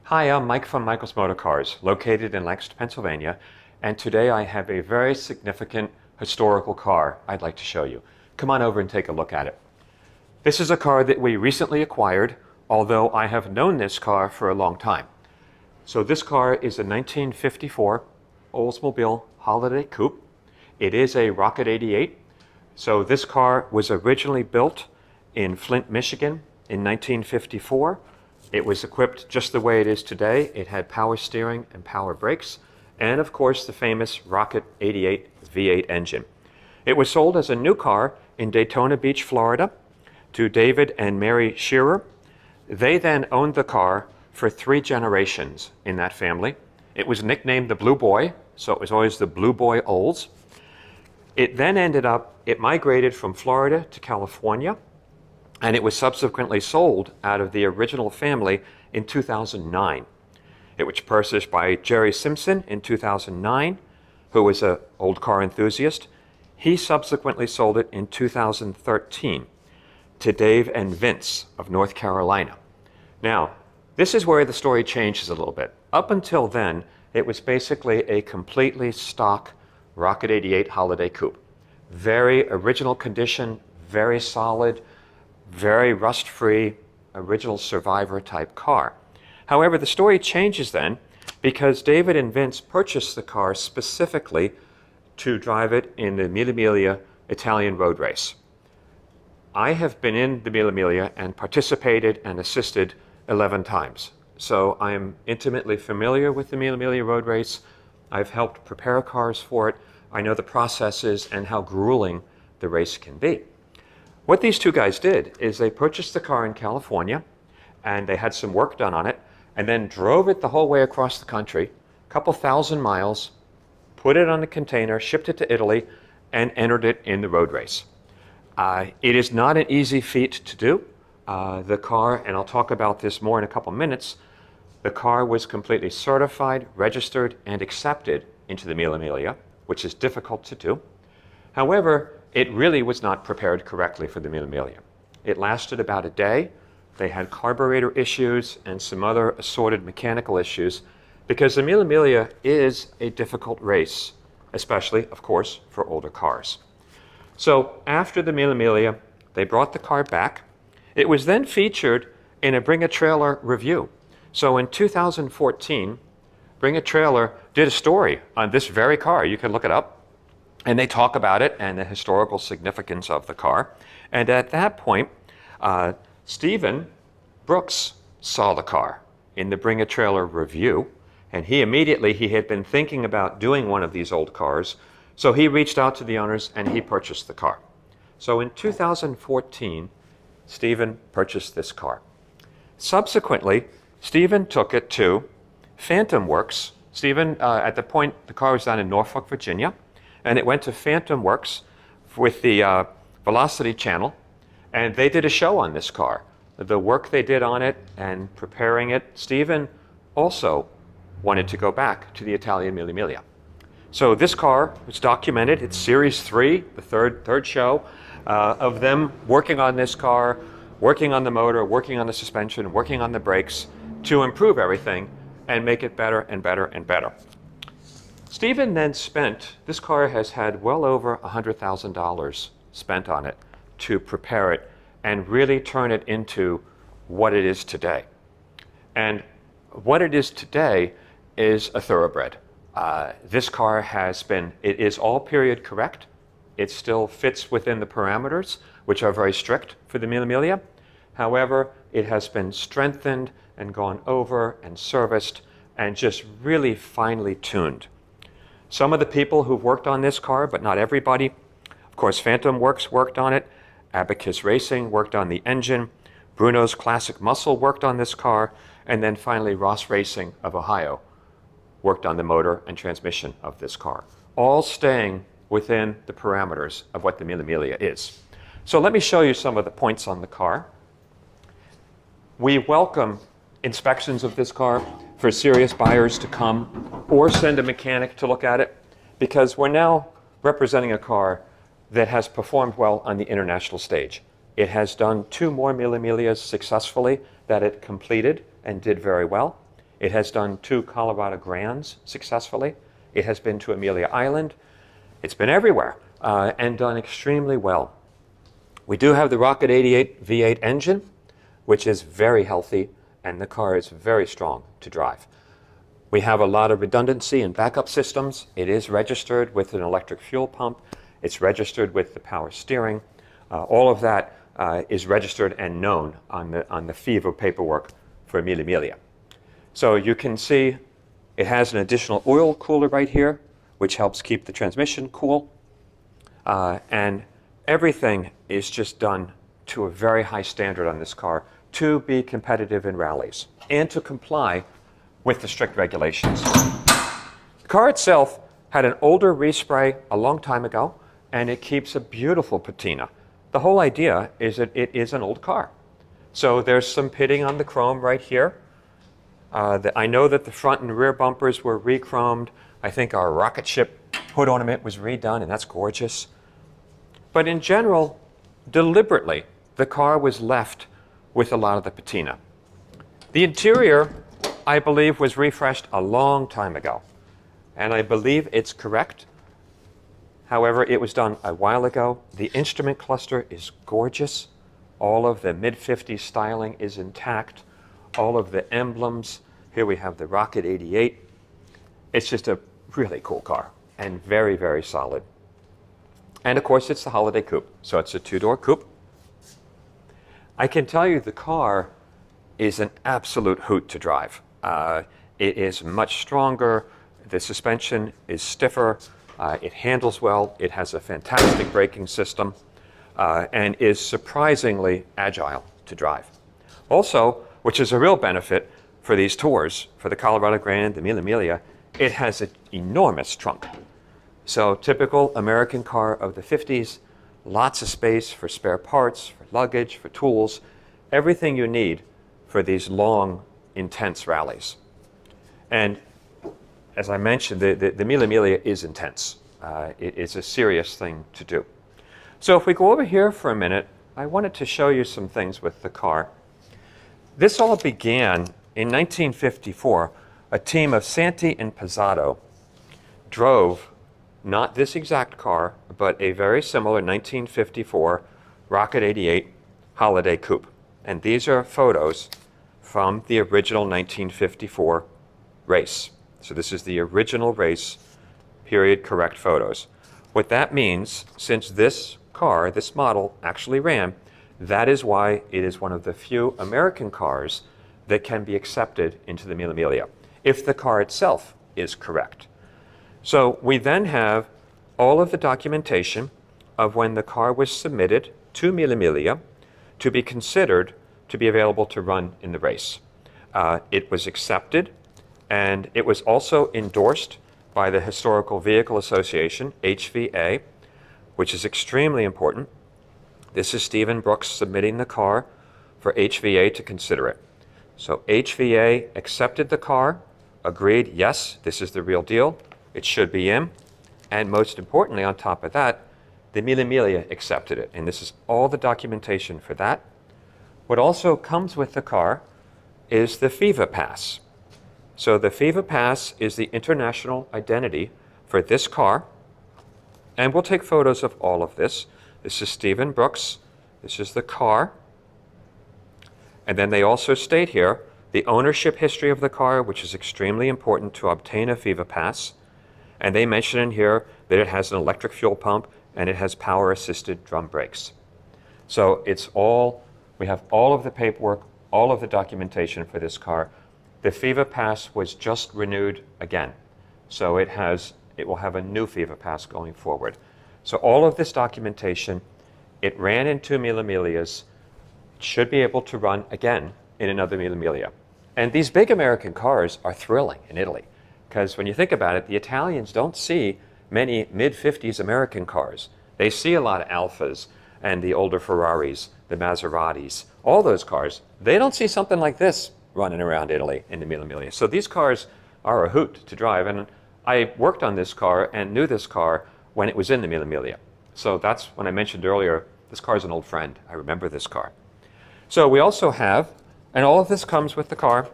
Hi, I'm Mike from Michael's Motor Cars, located in Lancaster, Pennsylvania, and today I have a very significant historical car I'd like to show you. Come on over and take a look at it. This is a car that we recently acquired, although I have known this car for a long time. So this car is a 1954 Oldsmobile Holiday Coupe. It is a Rocket 88. So this car was originally built in Flint, Michigan in 1954. It was equipped just the way it is today. It had power steering and power brakes, and of course the famous Rocket 88 V8 engine. It was sold as a new car in Daytona Beach, Florida, to David and Mary Shearer. They then owned the car for 3 generations in that family. It was nicknamed the Blue Boy, so it was always the Blue Boy Olds. It then it migrated from Florida to California, and it was subsequently sold out of the original family in 2009. It was purchased by Jerry Simpson in 2009, who was an old car enthusiast. He subsequently sold it in 2013 to Dave and Vince of North Carolina. Now, this is where the story changes a little bit. Up until then, it was basically a completely stock Rocket 88 Holiday Coupe. Very original condition, very solid, very rust-free, original survivor type car. However, the story changes then because David and Vince purchased the car specifically to drive it in the Melia Italian road race. I have been in the Melia and participated and assisted 11 times. So I am intimately familiar with the Melia road race. I've helped prepare cars for it. I know the processes and how grueling the race can be. What these two guys did is they purchased the car in California, and they had some work done on it, and then drove it the whole way across the country, a couple thousand miles, put it on a container, shipped it to Italy, and entered it in the road race. It is not an easy feat to do. The car, and I'll talk about this more in a couple minutes, the car was completely certified, registered, and accepted into the Melia, which is difficult to do. However, it really was not prepared correctly for the Melia. It lasted about a day. They had carburetor issues and some other assorted mechanical issues because the Melia is a difficult race, especially, of course, for older cars. So after the Melia, they brought the car back. It was then featured in a Bring a Trailer review. So in 2014, Bring a Trailer did a story on this very car. You can look it up. And they talk about it and the historical significance of the car. And at that point, Stephen Brooks saw the car in the Bring a Trailer review. And he had been thinking about doing one of these old cars. So he reached out to the owners and he purchased the car. So in 2014, Stephen purchased this car. Subsequently, Stephen took it to Phantom Works. Stephen, at the point, the car was down in Norfolk, Virginia. And it went to Phantom Works with the Velocity channel, and they did a show on this car. The work they did on it and preparing it, Stephen also wanted to go back to the Italian Melia. So this car was documented. It's Series 3, the third show of them working on this car, working on the motor, working on the suspension, working on the brakes to improve everything and make it better and better and better. Stephen then this car has had well over $100,000 spent on it to prepare it and really turn it into what it is today. And what it is today is a thoroughbred. This car it is all period correct. It still fits within the parameters, which are very strict for the Melia. However, it has been strengthened and gone over and serviced and just really finely tuned. Some of the people who've worked on this car, but not everybody. Of course, Phantom Works worked on it. Abacus Racing worked on the engine. Bruno's Classic Muscle worked on this car. And then finally, Ross Racing of Ohio worked on the motor and transmission of this car, all staying within the parameters of what the Melia is. So let me show you some of the points on the car. We welcome inspections of this car for serious buyers to come or send a mechanic to look at it, because we're now representing a car that has performed well on the international stage. It has done 2 more Mille Miglia successfully that it completed and did very well. It has done 2 Colorado Grands successfully. It has been to Amelia Island. It's been everywhere and done extremely well. We do have the Rocket 88 V8 engine, which is very healthy, and the car is very strong to drive. We have a lot of redundancy and backup systems. It is registered with an electric fuel pump. It's registered with the power steering. All of that is registered and known on the FIVA paperwork for Melia. So you can see it has an additional oil cooler right here, which helps keep the transmission cool. And everything is just done to a very high standard on this car to be competitive in rallies and to comply with the strict regulations. The car itself had an older respray a long time ago, and it keeps a beautiful patina. The whole idea is that it is an old car. So there's some pitting on the chrome right here. I know that the front and rear bumpers were re-chromed. I think our rocket ship hood ornament was redone, and that's gorgeous. But in general, deliberately, the car was left with a lot of the patina. The interior, I believe, was refreshed a long time ago, and I believe it's correct. However, it was done a while ago. The instrument cluster is gorgeous. All of the mid-50s styling is intact. All of the emblems. Here we have the Rocket 88. It's just a really cool car and very, very solid. And of course, it's the Holiday Coupe. So it's a 2-door coupe. I can tell you the car is an absolute hoot to drive. It is much stronger. The suspension is stiffer. It handles well. It has a fantastic braking system and is surprisingly agile to drive. Also, which is a real benefit for these tours, for the Colorado Grand, the Melia, it has an enormous trunk. So typical American car of the 50s, lots of space for spare parts, for luggage, for tools, everything you need for these long, intense rallies. And as I mentioned, the Melia is intense. It is a serious thing to do. So if we go over here for a minute, I wanted to show you some things with the car. This all began in 1954. A team of Santi and Pizzato drove not this exact car, but a very similar 1954 Rocket 88 Holiday Coupe. And these are photos from the original 1954 race. So this is the original race, period, correct photos. What that means, since this car, this model, actually ran, that is why it is one of the few American cars that can be accepted into the Melia, if the car itself is correct. So we then have all of the documentation of when the car was submitted to Melia to be considered to be available to run in the race. It was accepted, and it was also endorsed by the Historical Vehicle Association, HVA, which is extremely important. This is Stephen Brooks submitting the car for HVA to consider it. So HVA accepted the car, agreed, yes, this is the real deal, it should be in, and most importantly, on top of that, the Melia accepted it, and this is all the documentation for that. What also comes with the car is the FIVA Pass. So the FIVA Pass is the international identity for this car, and we'll take photos of all of this. This is Stephen Brooks, this is the car, and then they also state here the ownership history of the car, which is extremely important to obtain a FIVA Pass. And they mention in here that it has an electric fuel pump and it has power-assisted drum brakes. So it's all, we have all of the paperwork, all of the documentation for this car. The FIVA Pass was just renewed again. So it will have a new FIVA Pass going forward. So all of this documentation, it ran in 2 Melias, should be able to run again in another Melia. And these big American cars are thrilling in Italy, because when you think about it, the Italians don't see many mid-50s American cars. They see a lot of Alfas and the older Ferraris, the Maseratis, all those cars. They don't see something like this running around Italy in the Melia. So these cars are a hoot to drive. And I worked on this car and knew this car when it was in the Melia. So that's when I mentioned earlier, this car is an old friend. I remember this car. So we also have, and all of this comes with the car,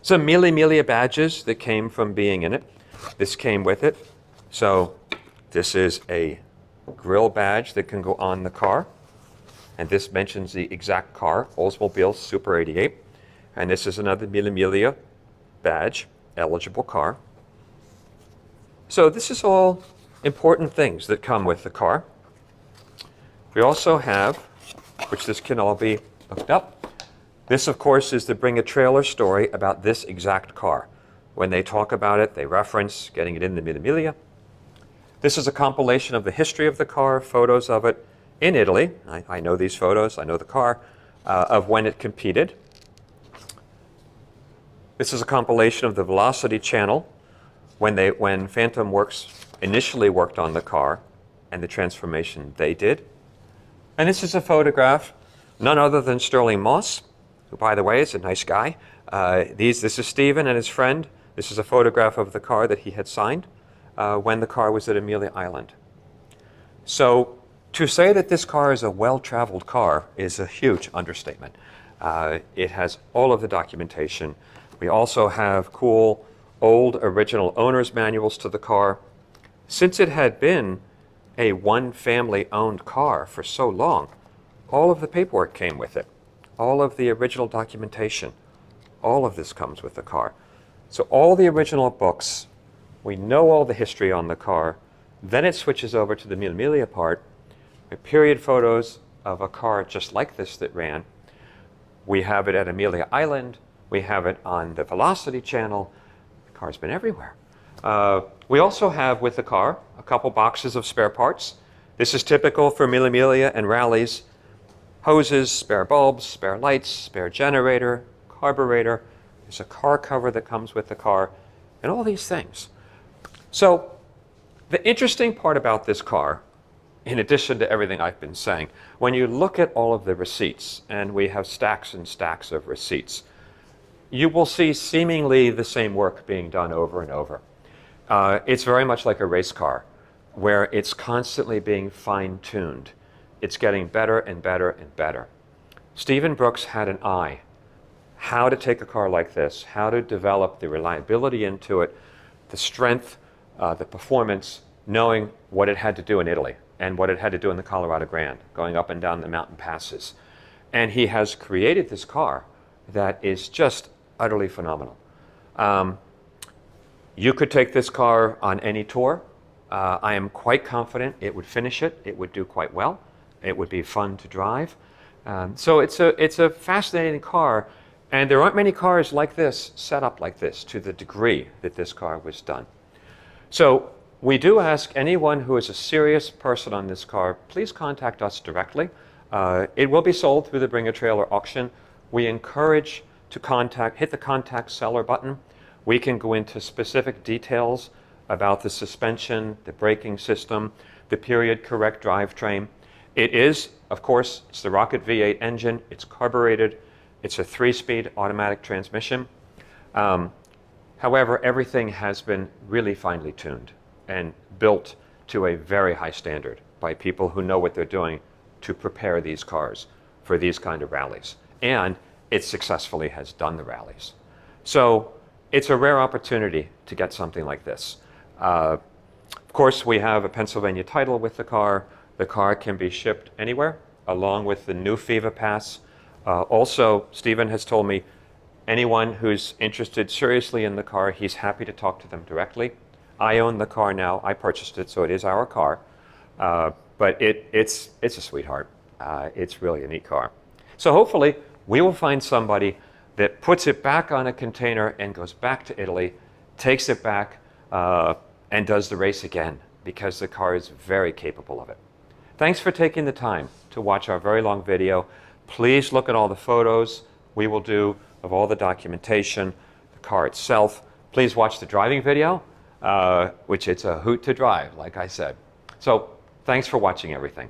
Some Melia badges that came from being in it. This came with it. So this is a grill badge that can go on the car. And this mentions the exact car, Oldsmobile Super 88. And this is another Melia badge, eligible car. So this is all important things that come with the car. We also have, which this can all be hooked up. This, of course, is the Bring a Trailer story about this exact car. When they talk about it, they reference getting it in the Melia. This is a compilation of the history of the car, photos of it in Italy. I know these photos, I know the car, of when it competed. This is a compilation of the Velocity channel when Phantom Works initially worked on the car and the transformation they did. And this is a photograph, none other than Sterling Moss, who, by the way, is a nice guy. This is Stephen and his friend. This is a photograph of the car that he had signed when the car was at Amelia Island. So to say that this car is a well-traveled car is a huge understatement. It has all of the documentation. We also have cool old original owner's manuals to the car. Since it had been a one-family owned car for so long, all of the paperwork came with it. All of the original documentation, all of this comes with the car. So all the original books, we know all the history on the car. Then it switches over to the Melia part, with period photos of a car just like this that ran. We have it at Amelia Island. We have it on the Velocity channel. The car's been everywhere. We also have with the car a couple boxes of spare parts. This is typical for Melia and rallies. Hoses, spare bulbs, spare lights, spare generator, carburetor. There's a car cover that comes with the car, and all these things. So the interesting part about this car, in addition to everything I've been saying, when you look at all of the receipts, and we have stacks and stacks of receipts, you will see seemingly the same work being done over and over. It's very much like a race car, where it's constantly being fine-tuned. It's getting better and better and better. Stephen Brooks had an eye. How to take a car like this, how to develop the reliability into it, the strength, the performance, knowing what it had to do in Italy and what it had to do in the Colorado Grand, going up and down the mountain passes. And he has created this car that is just utterly phenomenal. You could take this car on any tour. I am quite confident it would finish it. It would do quite well. It would be fun to drive. So it's a fascinating car, and there aren't many cars like this, set up like this, to the degree that this car was done. So we do ask anyone who is a serious person on this car, please contact us directly. It will be sold through the Bring a Trailer auction. We encourage to hit the contact seller button. We can go into specific details about the suspension, the braking system, the period correct drivetrain. It is, of course, it's the Rocket V8 engine. It's carbureted. It's a 3-speed automatic transmission. However, everything has been really finely tuned and built to a very high standard by people who know what they're doing to prepare these cars for these kind of rallies. And it successfully has done the rallies. So it's a rare opportunity to get something like this. Of course, we have a Pennsylvania title with the car. The car can be shipped anywhere, along with the new FIVA Pass. Also, Stephen has told me anyone who's interested seriously in the car, he's happy to talk to them directly. I own the car now. I purchased it, so it is our car. But it's a sweetheart. It's really a neat car. So hopefully, we will find somebody that puts it back on a container and goes back to Italy, takes it back, and does the race again, because the car is very capable of it. Thanks for taking the time to watch our very long video. Please look at all the photos we will do of all the documentation, the car itself. Please watch the driving video, which it's a hoot to drive, like I said. So thanks for watching everything.